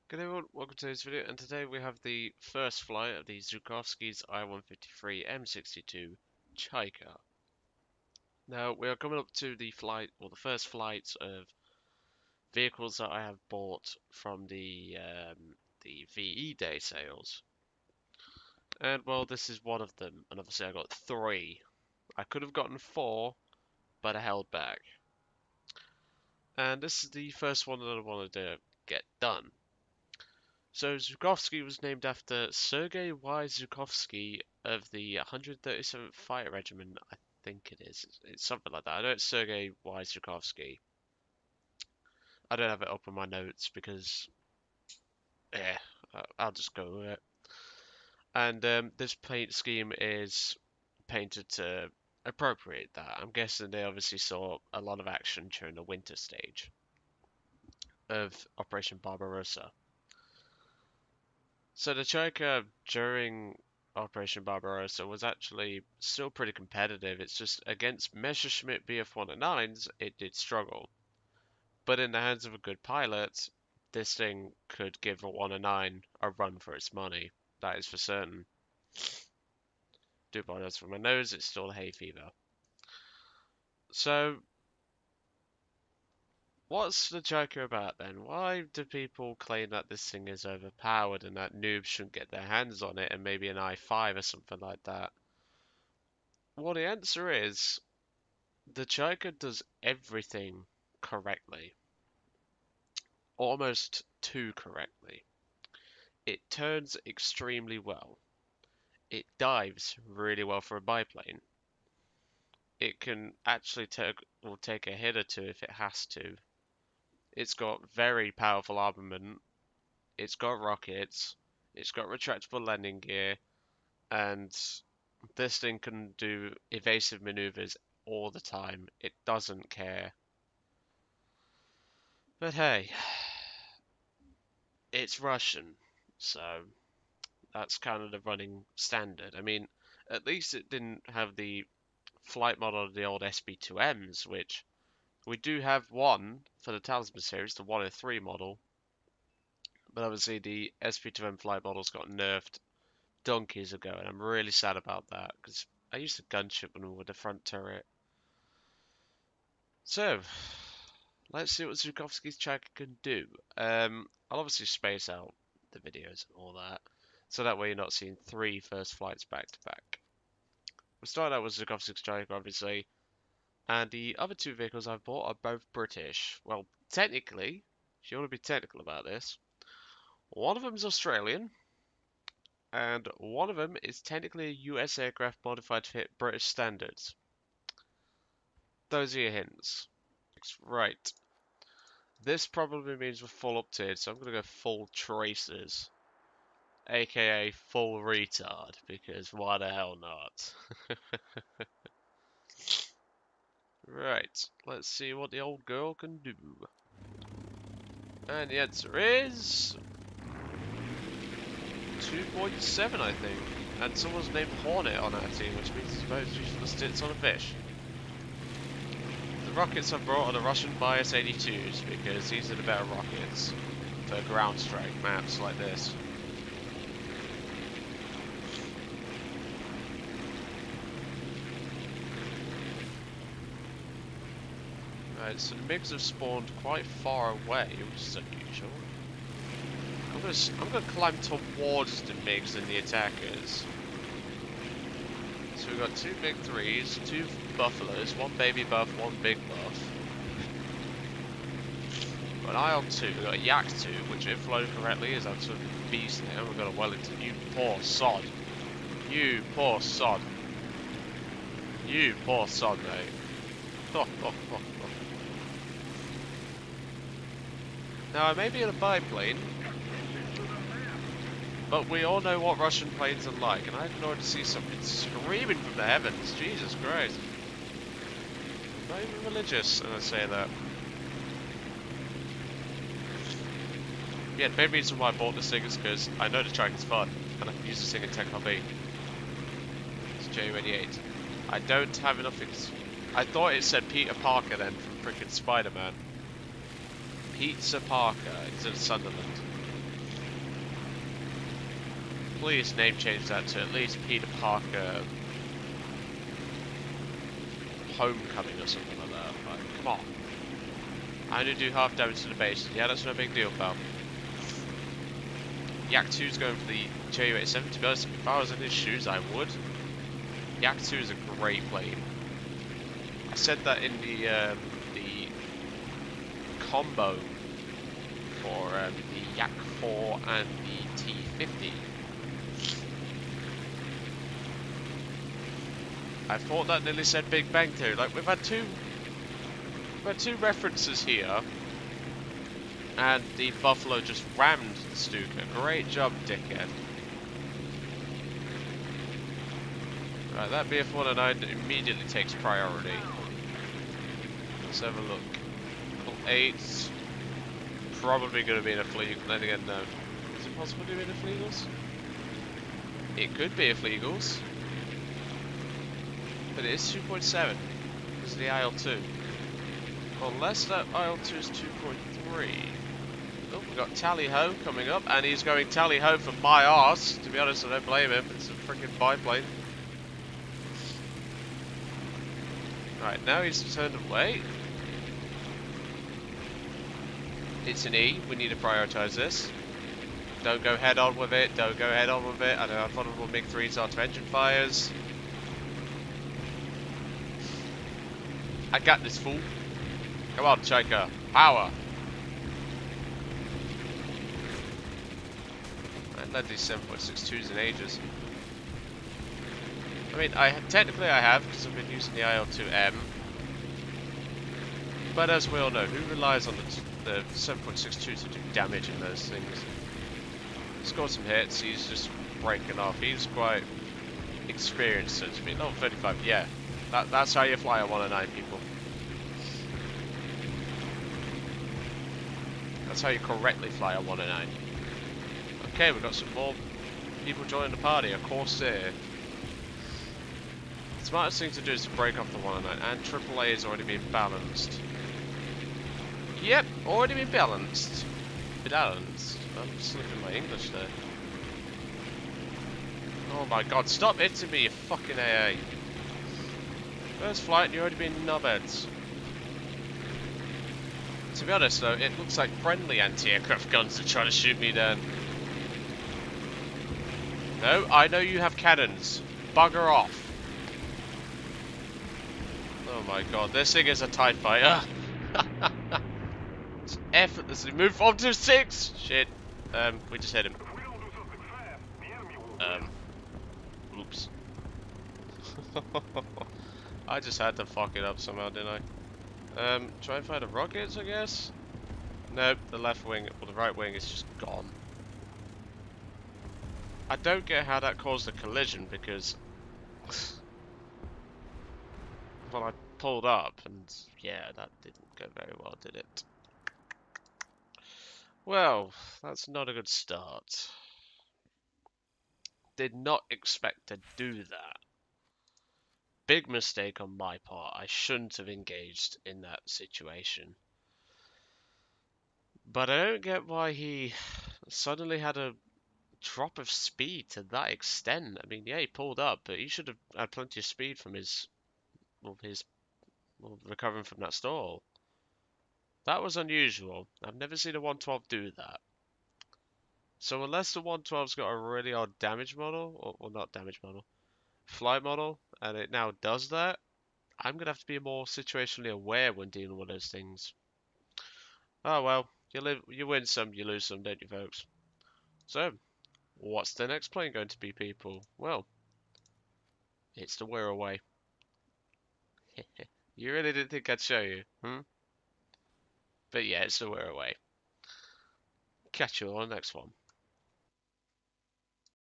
Good day everyone, welcome to this video, and today we have the first flight of the Zhukovsky's I-153 M62 Chaika. Now, we are coming up to the flight, or the first flight of vehicles that I have bought from the VE Day sales. And, well, this is one of them, and obviously I got 3. I could have gotten 4, but I held back. And this is the first one that I wanted to get done. So Zhukovsky was named after Sergei Y. Zhukovsky of the 137th Fighter Regiment, I think it is. It's something like that. I know it's Sergei Y. Zhukovsky. I don't have it up on my notes because, yeah, I'll just go with it. And this paint scheme is painted to appropriate that. I'm guessing they obviously saw a lot of action during the winter stage of Operation Barbarossa. So the Chaika during Operation Barbarossa was actually still pretty competitive. It's just against Messerschmitt Bf-109s, it did struggle. But in the hands of a good pilot, this thing could give a 109 a run for its money. That is for certain. Do apologize for my nose, it's still hay fever. So, what's the Chaika about then? Why do people claim that this thing is overpowered and that noobs shouldn't get their hands on it and maybe an I-5 or something like that? Well, the answer is the Chaika does everything correctly, almost too correctly. It turns extremely well. It dives really well for a biplane. It can actually take a hit or two if it has to. It's got very powerful armament. It's got rockets. It's got retractable landing gear, and this thing can do evasive maneuvers all the time. It doesn't care. But hey, it's Russian, so that's kind of the running standard. I mean, at least it didn't have the flight model of the old SB2Ms, which we do have one for the Talisman series, the 103 model. But obviously the SB2M flight models got nerfed donkeys ago, and I'm really sad about that because I used a gunship one with the front turret. So, let's see what Zhukovsky's Chaika can do. I'll obviously space out the videos and all that, so that way you're not seeing 3 first flights back to back. We started out with Zhukovsky's Chaika, obviously, and the other 2 vehicles I've bought are both British. Well, technically, if you want to be technical about this, one of them is Australian, and one of them is technically a US aircraft modified to fit British standards. Those are your hints. Right. This probably means we're full up-tiered, so I'm going to go full tracers, aka full retard, because why the hell not? Right, let's see what the old girl can do. And the answer is 2.7, I think. And someone's named Hornet on our team, which means it's most useless tits on a fish. The rockets I brought are the Russian Bias 82s, because these are the better rockets for ground strike maps like this. Right, so the MiGs have spawned quite far away, which is unusual. I'm gonna climb towards the MiGs and the attackers. So we've got 2 big 3s, 2 buffaloes, 1 baby buff, 1 big buff. We've got an IL-2, we've got a Yak-2, which if flown correctly is absolutely beast now. We've got a Wellington, you poor sod. You poor sod. You poor sod, mate. Oh, oh, oh, oh. Now I may be in a biplane, but we all know what Russian planes are like, and I can already see something screaming from the heavens. Jesus Christ. I'm not even religious, and I say that. Yeah, the main reason why I bought this thing is because I know the track is fun, and I can use this thing in Tech Hobby. It's J88. I don't have enough. I thought it said Peter Parker then from freaking Spider-Man. Pizza Parker, it's in Sunderland. Please name change that to at least Peter Parker Homecoming or something like that. Like, come on. I only do half damage to the base. Yeah, that's no big deal, pal. Yak 2's going for the Ju-87. To be honest, if I was in his shoes, I would. Yak 2 is a great plane. I said that in the combo for the Yak 4 and the T-50. I thought that nearly said Big Bang Theory. Like, we've had two references here, and the Buffalo just rammed the Stuka. Great job, dickhead. Right, that BF-109 immediately takes priority. Let's have a look. Level 8, probably going to be in a Fleet. Then again, no. Is it possible to be in a Fleagles? It could be a Fleagles. But it is 2.7. This is the IL-2. Unless that IL-2 is 2.3. Oh, we've got Tally-Ho coming up, and he's going Tally-Ho for my arse. To be honest, I don't blame him. It's a freaking biplane. Right, now he's turned away. It's an E. We need to prioritize this. Don't go head on with it. Don't go head on with it. I don't have vulnerable MiG-3s after engine fires. I got this, fool. Come on, Chaika. Power. I haven't led these 7.62s in ages. I mean, technically I have, because I've been using the IL-2M. But as we all know, who relies on the 7.62 to do damage in those things? Scored some hits, he's just breaking off. He's quite experienced, so to speak. Level 35, yeah. That's how you fly a 109, people. That's how you correctly fly a 109. Okay, we've got some more people joining the party, a Corsair. The smartest thing to do is to break off the 109, and AAA has already been balanced. Yep, already been balanced. Balanced. I'm slipping my English there. Oh my god, stop hitting me, you fucking AA. First flight, you're already being knobheads. To be honest though, it looks like friendly anti-aircraft guns are trying to shoot me down. No, I know you have cannons. Bugger off. Oh my god, this thing is a TIE fighter. It's effortlessly moved on to 6! Shit. We just hit him. Oops. I just had to fuck it up somehow, didn't I? Try and find the rockets, I guess? Nope, the left wing, or the right wing is just gone. I don't get how that caused a collision, because... well, I pulled up, and yeah, that didn't go very well, did it? Well, that's not a good start. Did not expect to do that. Big mistake on my part. I shouldn't have engaged in that situation. But I don't get why he suddenly had a drop of speed to that extent. I mean, yeah, he pulled up, but he should have had plenty of speed from his recovering from that stall. That was unusual. I've never seen a 112 do that. So unless the 112's got a really odd damage model, or not damage model, flight model, and it now does that, I'm going to have to be more situationally aware when dealing with those things. Oh well, you win some, you lose some, don't you, folks? So, what's the next plane going to be, people? Well, it's the We're Away. You really didn't think I'd show you, hmm? But yeah, it's the We're Away. Catch you on the next one.